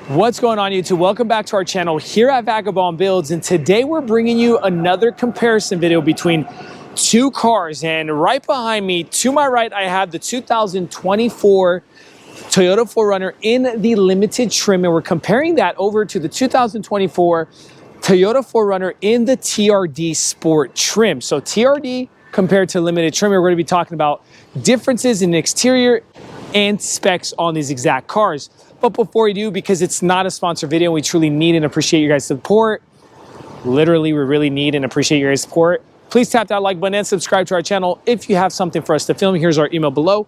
What's going on, YouTube? Welcome back to our channel here at Vagabond Builds, and today we're bringing you another comparison video between two cars. And right behind me, to my right, I have the 2024 Toyota 4Runner in the limited trim, and we're comparing that over to the 2024 Toyota 4Runner in the TRD Sport trim. So TRD compared to limited trim, we're going to be talking about differences in exterior and specs on these exact cars. But before we do, because it's not a sponsored video, we truly need and appreciate your guys' support. Literally, we really need and appreciate your guys' support. Please tap that like button and subscribe to our channel. If you have something for us to film, here's our email below.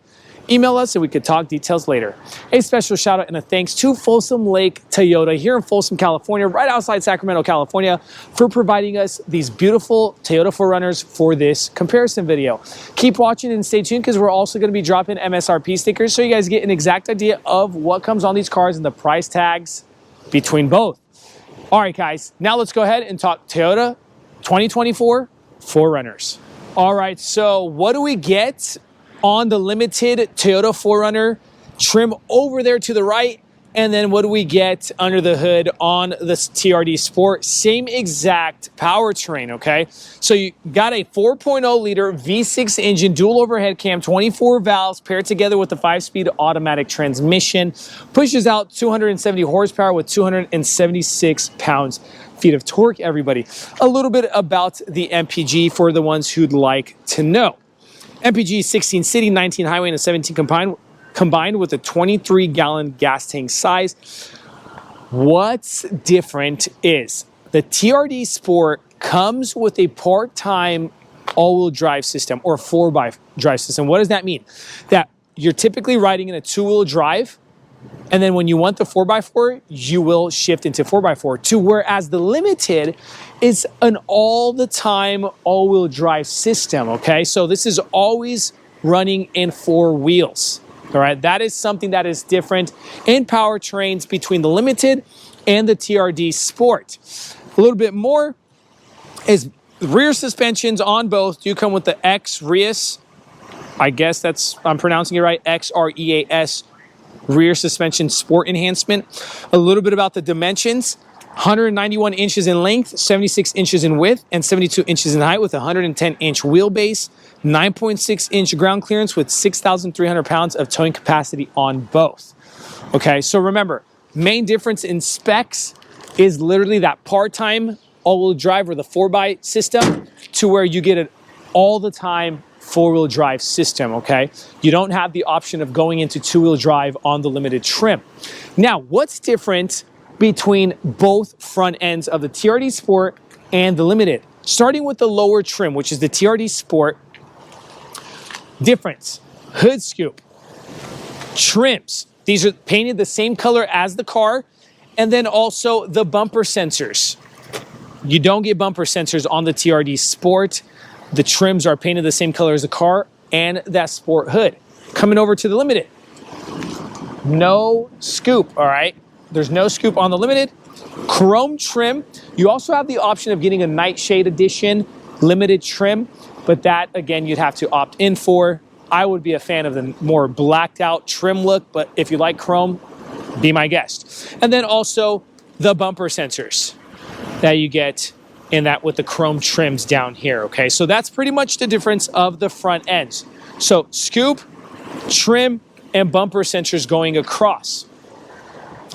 Email us and we could talk details later. A special shout out and a thanks to Folsom Lake Toyota here in Folsom, California, right outside Sacramento, California, for providing us these beautiful Toyota 4Runners for this comparison video. Keep watching and stay tuned because we're also going to be dropping MSRP stickers so you guys get an exact idea of what comes on these cars and the price tags between both. All right, guys, now let's go ahead and talk Toyota 2024 4Runners. All right, so what do we get on the limited Toyota 4Runner trim over there to the right? And then what do we get under the hood on the TRD Sport? Same exact powertrain, okay? So you got a 4.0 liter V6 engine, dual overhead cam, 24 valves paired together with a 5-speed automatic transmission. Pushes out 270 horsepower with 276 pounds-feet of torque, everybody. A little bit about the MPG for the ones who'd like to know. MPG 16 city, 19 highway, and a 17 combined with a 23-gallon gas tank size. What's different is the TRD Sport comes with a part-time all-wheel drive system or 4x drive system. What does that mean? That you're typically riding in a 2-wheel drive, and then when you want the 4x4, you will shift into 4x4. To whereas the limited is an all-the-time all-wheel drive system, okay? So this is always running in 4 wheels, all right? That is something that is different in powertrains between the limited and the TRD Sport. A little bit more is rear suspensions on both do come with the X-Reas. I guess I'm pronouncing it right, X-R-E-A-S rear suspension sport enhancement. A little bit about the dimensions: 191 inches in length, 76 inches in width, and 72 inches in height with a 110-inch wheelbase, 9.6-inch ground clearance with 6,300 pounds of towing capacity on both. Okay, so remember, main difference in specs is literally that part-time all-wheel drive or the 4x system to where you get it all the time 4-wheel drive system, okay? You don't have the option of going into 2-wheel drive on the limited trim. Now, what's different between both front ends of the TRD Sport and the limited? Starting with the lower trim, which is the TRD Sport. Difference: hood scoop, trims. These are painted the same color as the car, and then also the bumper sensors. You don't get bumper sensors on the TRD Sport. The trims are painted the same color as the car and that sport hood. Coming over to the limited, no scoop, all right? There's no scoop on the limited. Chrome trim. You also have the option of getting a nightshade edition limited trim, but that, again, you'd have to opt in for. I would be a fan of the more blacked out trim look, but if you like chrome, be my guest. And then also the bumper sensors that you get in that with the chrome trims down here, okay? So that's pretty much the difference of the front ends. So scoop, trim, and bumper sensors going across.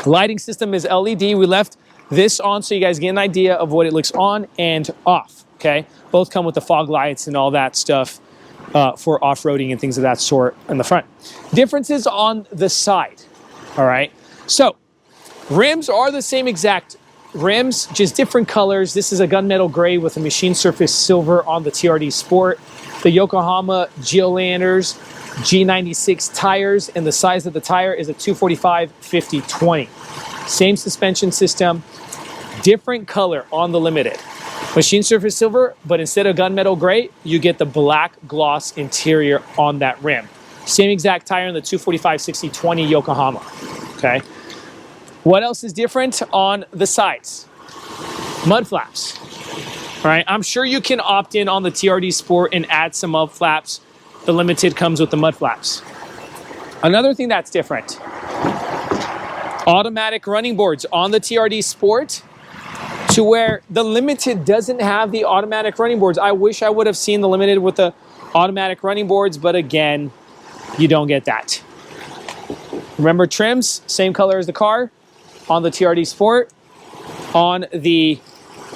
Lighting system is LED. We left this on so you guys get an idea of what it looks on and off, okay? Both come with the fog lights and all that stuff for off-roading and things of that sort in the front. Differences on the side, all right? So rims are the same exact rims, just different colors. This is a gunmetal gray with a machine surface silver on the TRD Sport. The Yokohama Geolanders G96 tires, and the size of the tire is a 245/50/20. Same suspension system, different color on the limited. Machine surface silver, but instead of gunmetal gray, you get the black gloss interior on that rim. Same exact tire in the 245/60/20 Yokohama, okay? What else is different on the sides? Mud flaps. All right, I'm sure you can opt in on the TRD Sport and add some mud flaps. The limited comes with the mud flaps. Another thing that's different Automatic running boards on the TRD Sport, to where the Limited doesn't have the automatic running boards. I wish I would have seen the Limited with the automatic running boards, but again, you don't get that. Remember, trims, same color as the car on the TRD Sport. On the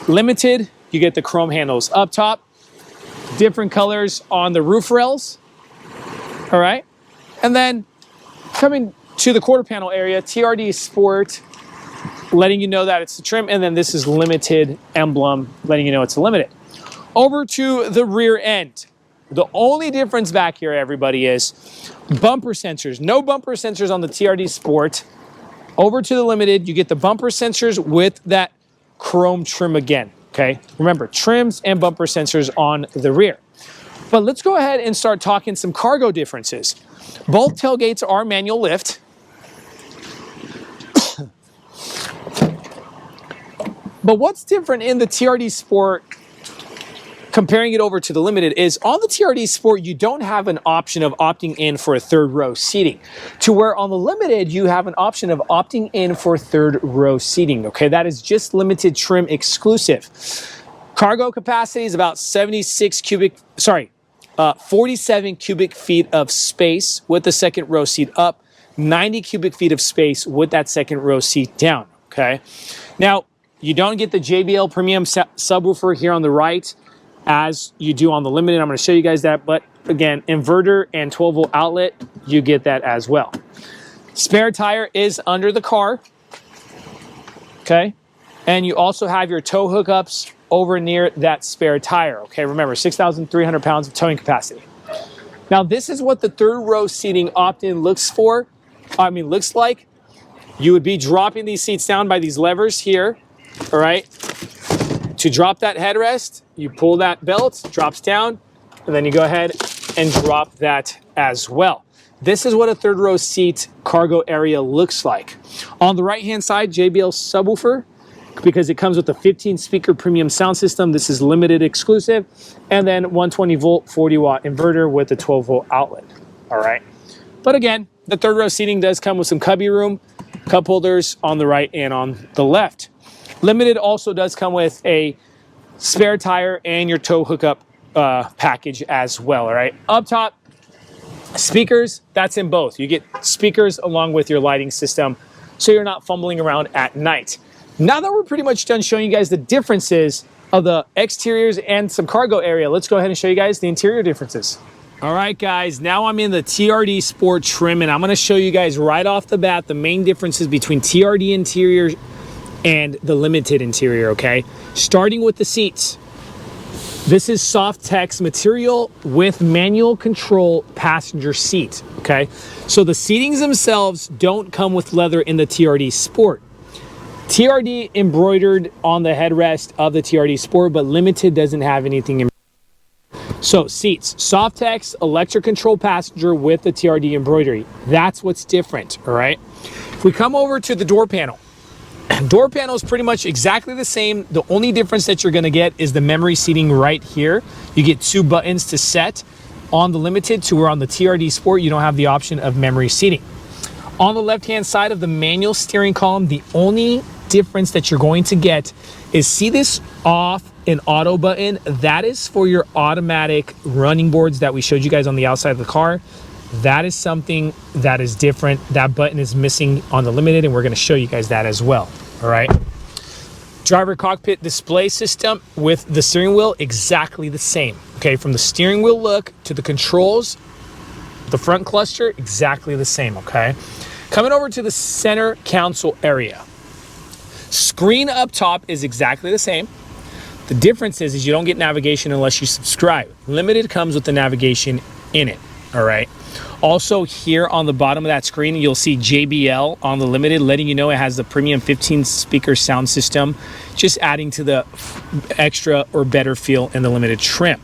Limited, you get the chrome handles up top, different colors on the roof rails. All right. And then coming to the quarter panel area, TRD Sport, letting you know that it's the trim, and then this is Limited emblem, letting you know it's a Limited. Over to the rear end. The only difference back here, everybody, is bumper sensors. No bumper sensors on the TRD Sport. Over to the Limited, you get the bumper sensors with that chrome trim again, okay? Remember, trims and bumper sensors on the rear. But let's go ahead and start talking some cargo differences. Both tailgates are manual lift. But what's different in the TRD Sport, comparing it over to the Limited, is on the TRD Sport, you don't have an option of opting in for a third row seating, to where on the Limited, you have an option of opting in for third row seating, okay? That is just Limited trim exclusive. Cargo capacity is about 47 cubic feet of space with the second row seat up, 90 cubic feet of space with that second row seat down, okay? Now, you don't get the JBL premium subwoofer here on the right as you do on the Limited. I'm going to show you guys that, but again, inverter and 12-volt outlet, you get that as well. Spare tire is under the car, okay? And you also have your tow hookups over near that spare tire, okay? Remember, 6,300 pounds of towing capacity. Now, this is what the third row seating opt-in looks like. You would be dropping these seats down by these levers here, all right? To drop that headrest, you pull that belt, drops down, and then you go ahead and drop that as well. This is what a third row seat cargo area looks like. On the right-hand side, JBL subwoofer, because it comes with a 15-speaker premium sound system. This is Limited exclusive. And then 120-volt, 40-watt inverter with a 12-volt outlet, all right? But again, the third row seating does come with some cubby room, cup holders on the right and on the left. Limited also does come with a spare tire and your tow hookup package as well, all right? Up top, speakers, that's in both. You get speakers along with your lighting system, so you're not fumbling around at night. Now that we're pretty much done showing you guys the differences of the exteriors and some cargo area, let's go ahead and show you guys the interior differences. All right, guys, now I'm in the TRD Sport trim, and I'm going to show you guys right off the bat the main differences between TRD interior and the Limited interior, okay? Starting with the seats. This is soft text material with manual control passenger seat, okay? So the seatings themselves don't come with leather in the TRD Sport. TRD embroidered on the headrest of the TRD Sport, but Limited doesn't have anything embroidered. So seats, soft text, electric control passenger with the TRD embroidery. That's what's different, all right? If we come over to the door panel, door panel is pretty much exactly the same. The only difference that you're gonna get is the memory seating right here. You get 2 buttons to set on the Limited, to where on the TRD Sport, you don't have the option of memory seating. On the left-hand side of the manual steering column, the only difference that you're going to get is, see this off and auto button? That is for your automatic running boards that we showed you guys on the outside of the car. That is something that is different. That button is missing on the Limited, and we're going to show you guys that as well, all right? Driver cockpit display system with the steering wheel, exactly the same, okay? From the steering wheel look to the controls, the front cluster, exactly the same, okay? Coming over to the center console area. Screen up top is exactly the same. The difference is you don't get navigation unless you subscribe. Limited comes with the navigation in it, all right? Also here on the bottom of that screen, you'll see JBL on the Limited, letting you know it has the premium 15-speaker sound system, just adding to the extra or better feel in the Limited trim.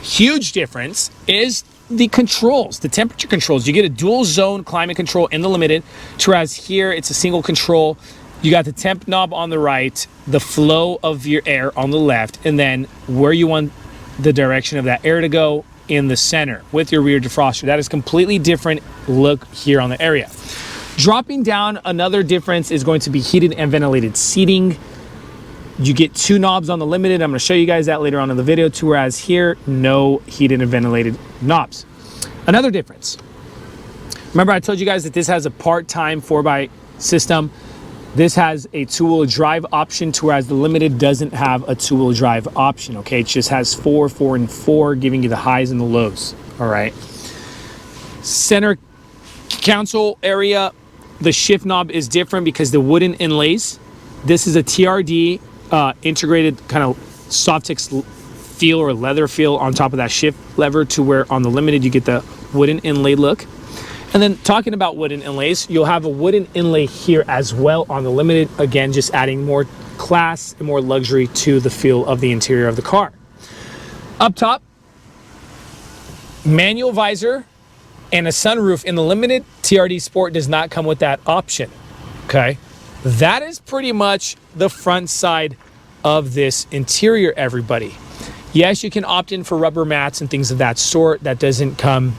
Huge difference is the controls, the temperature controls. You get a dual zone climate control in the Limited, whereas here it's a single control. You got the temp knob on the right, the flow of your air on the left, and then where you want the direction of that air to go in the center with your rear defroster. That is completely different look here on the area. Dropping down, another difference is going to be heated and ventilated seating. You get 2 knobs on the Limited. I'm going to show you guys that later on in the video too, whereas here, no heated and ventilated knobs. Another difference. Remember I told you guys that this has a part-time 4x system. This has a two-wheel drive option, to whereas the Limited doesn't have a two-wheel drive option, okay? It just has 4, 4, and 4, giving you the highs and the lows, all right? Center console area, the shift knob is different because the wooden inlays. This is a TRD integrated kind of Softex feel or leather feel on top of that shift lever, to where on the Limited you get the wooden inlay look. And then talking about wooden inlays, you'll have a wooden inlay here as well on the Limited. Again, just adding more class and more luxury to the feel of the interior of the car. Up top, manual visor and a sunroof. In the Limited, TRD Sport does not come with that option, okay? That is pretty much the front side of this interior, everybody. Yes, you can opt in for rubber mats and things of that sort. That doesn't come...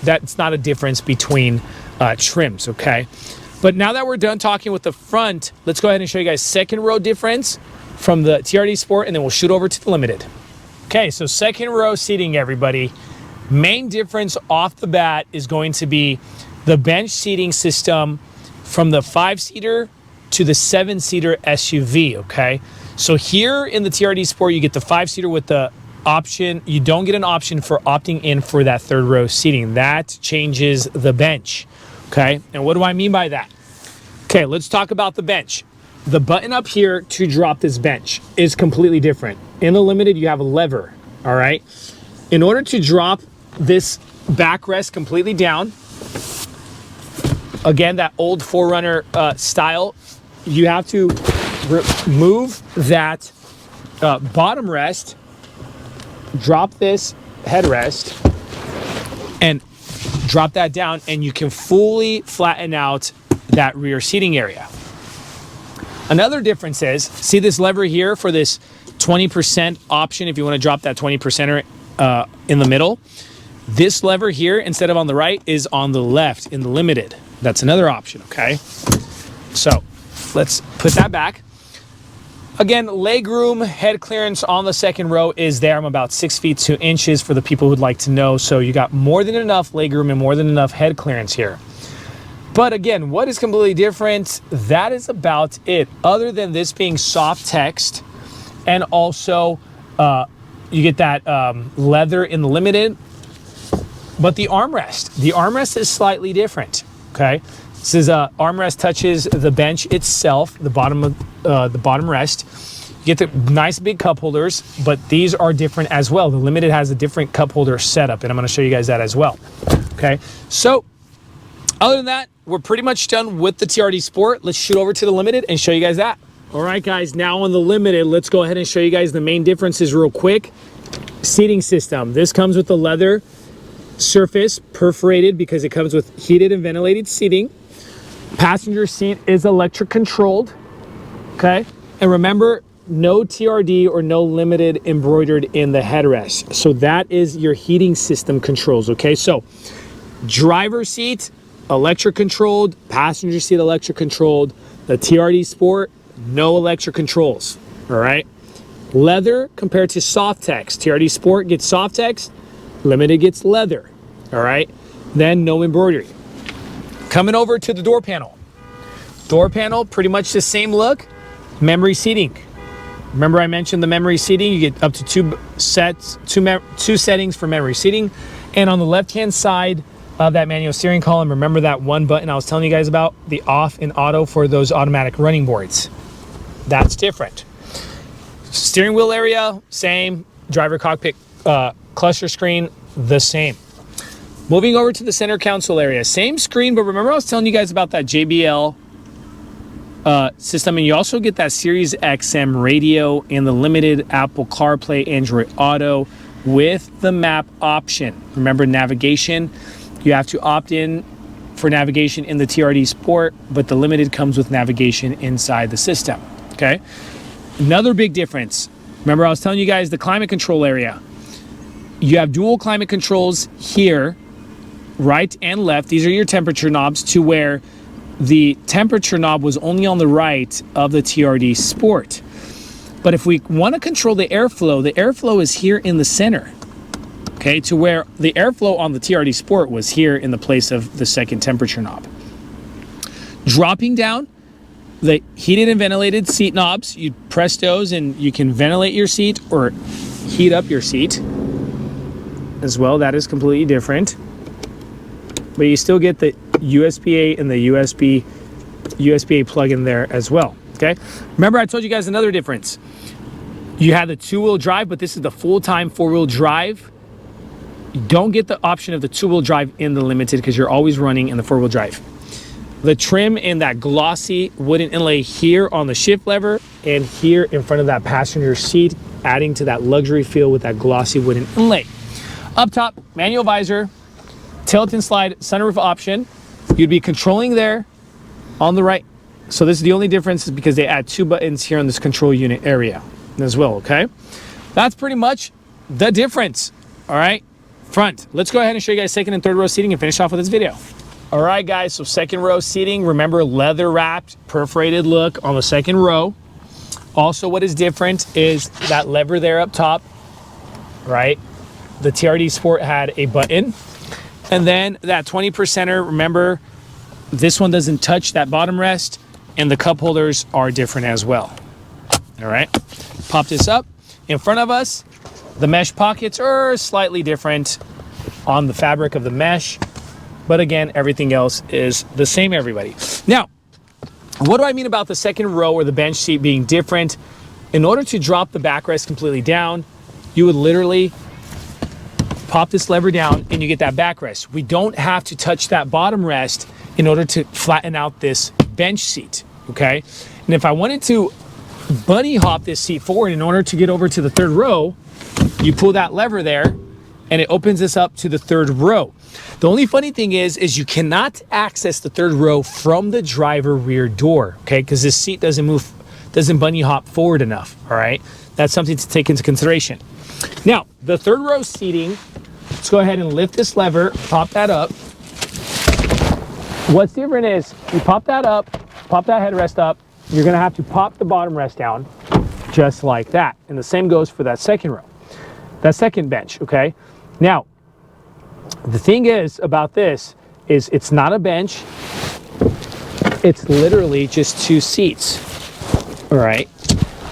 that's not a difference between trims, okay? But now that we're done talking with the front, let's go ahead and show you guys second row difference from the TRD Sport, and then we'll shoot over to the Limited. Okay, so second row seating, everybody. Main difference off the bat is going to be the bench seating system from the 5-seater to the 7-seater SUV, okay? So here in the TRD Sport, you get the 5-seater with the option. You don't get an option for opting in for that third row seating. That changes the bench, okay? And what do I mean by that? Okay, let's talk about the bench. The button up here to drop this bench is completely different. In the Limited, you have a lever, all right? In order to drop this backrest completely down, again, that old 4Runner style, you have to remove that bottom rest, drop this headrest, and drop that down, and you can fully flatten out that rear seating area. Another difference is, see this lever here for this 20% option, if you want to drop that 20%er in the middle. This lever here, instead of on the right, is on the left in the Limited. That's another option, okay? So let's put that back. Again, legroom, head clearance on the second row is there. I'm about 6 feet 2 inches for the people who'd like to know. So you got more than enough legroom and more than enough head clearance here. But again, what is completely different? That is about it. Other than this being soft text, and also you get that leather in the Limited. But the armrest is slightly different, okay? This is armrest touches the bench itself, the bottom rest. You get the nice big cup holders, but these are different as well. The Limited has a different cup holder setup, and I'm going to show you guys that as well. Okay, so other than that, we're pretty much done with the TRD Sport. Let's shoot over to the Limited and show you guys that. All right, guys, now on the Limited, let's go ahead and show you guys the main differences real quick. Seating system. This comes with the leather surface, perforated, because it comes with heated and ventilated seating. Passenger seat is electric controlled, okay? And remember, no TRD or no Limited embroidered in the headrest. So that is your heating system controls, okay? So driver seat, electric controlled. Passenger seat, electric controlled. The TRD Sport, no electric controls, all right? Leather compared to Softex. TRD Sport gets Softex, Limited gets leather, all right? Then no embroidery. Coming over to the door panel. Door panel, pretty much the same look. Memory seating. Remember I mentioned the memory seating? You get up to two settings for memory seating. And on the left-hand side of that manual steering column, remember that one button I was telling you guys about? The off and auto for those automatic running boards. That's different. Steering wheel area, same. Driver cockpit cluster screen, the same. Moving over to the center console area, same screen, but remember I was telling you guys about that JBL system, and you also get that Sirius XM radio and the Limited Apple CarPlay, Android Auto with the map option. Remember navigation, you have to opt in for navigation in the TRD Sport, but the Limited comes with navigation inside the system, okay? Another big difference, remember I was telling you guys the climate control area. You have dual climate controls here, right and left. These are your temperature knobs, to where the temperature knob was only on the right of the TRD Sport. But if we want to control the airflow is here in the center. Okay, to where the airflow on the TRD Sport was here in the place of the second temperature knob. Dropping down, the heated and ventilated seat knobs, you press those and you can ventilate your seat or heat up your seat as well. That is completely different. But you still get the USB-A and the USB-A plug in there as well, okay? Remember, I told you guys another difference. You had the two-wheel drive, but this is the full-time four-wheel drive. You don't get the option of the two-wheel drive in the Limited because you're always running in the four-wheel drive. The trim in that glossy wooden inlay here on the shift lever and here in front of that passenger seat, adding to that luxury feel with that glossy wooden inlay. Up top, manual visor, tilt and slide sunroof option. You'd be controlling there on the right. So this is the only difference, is because they add 2 buttons here on this control unit area as well, okay? That's pretty much the difference, all right? Front. Let's go ahead and show you guys second and third row seating and finish off with this video. All right, guys, so second row seating, remember, leather wrapped, perforated look on the second row. Also, what is different is that lever there up top, right? The TRD Sport had a button. And then that 20%er, remember, this one doesn't touch that bottom rest, and the cup holders are different as well. All right, pop this up. In front of us, the mesh pockets are slightly different on the fabric of the mesh. But again, everything else is the same, everybody. Now, what do I mean about the second row or the bench seat being different? In order to drop the backrest completely down, you would literally pop this lever down and you get that backrest. We don't have to touch that bottom rest in order to flatten out this bench seat, okay? And if I wanted to bunny hop this seat forward in order to get over to the third row, you pull that lever there and it opens this up to the third row. The only funny thing is you cannot access the third row from the driver rear door, okay? Because this seat doesn't bunny hop forward enough, all right? That's something to take into consideration. Now, the third row seating, let's go ahead and lift this lever, pop that up. What's different is you pop that up, pop that headrest up, you're gonna have to pop the bottom rest down just like that. And the same goes for that second row, that second bench, okay? Now, the thing is about this is it's not a bench. It's literally just 2 seats, all right?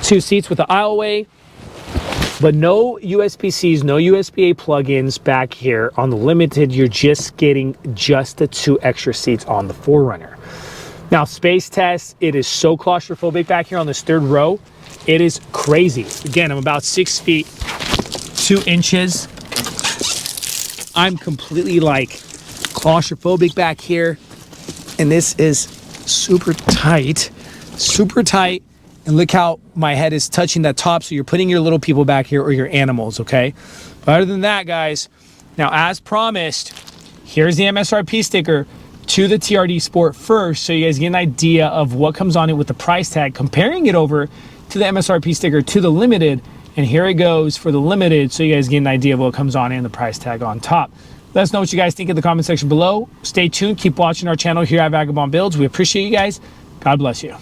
2 seats with the aisleway, but no USB-Cs, no USB-A plugins back here. On the Limited, you're just getting just the 2 extra seats on the 4Runner. Now, space test, it is so claustrophobic back here on this third row. It is crazy. Again, I'm about 6 feet, 2 inches. I'm completely like claustrophobic back here, and this is super tight, and look how my head is touching that top, so you're putting your little people back here or your animals, okay? But other than that, guys, now as promised, here's the MSRP sticker to the TRD Sport first, so you guys get an idea of what comes on it with the price tag, comparing it over to the MSRP sticker to the Limited. And here it goes for the Limited, so you guys get an idea of what comes on and the price tag on top. Let us know what you guys think in the comment section below. Stay tuned. Keep watching our channel here at Vagabond Builds. We appreciate you guys. God bless you.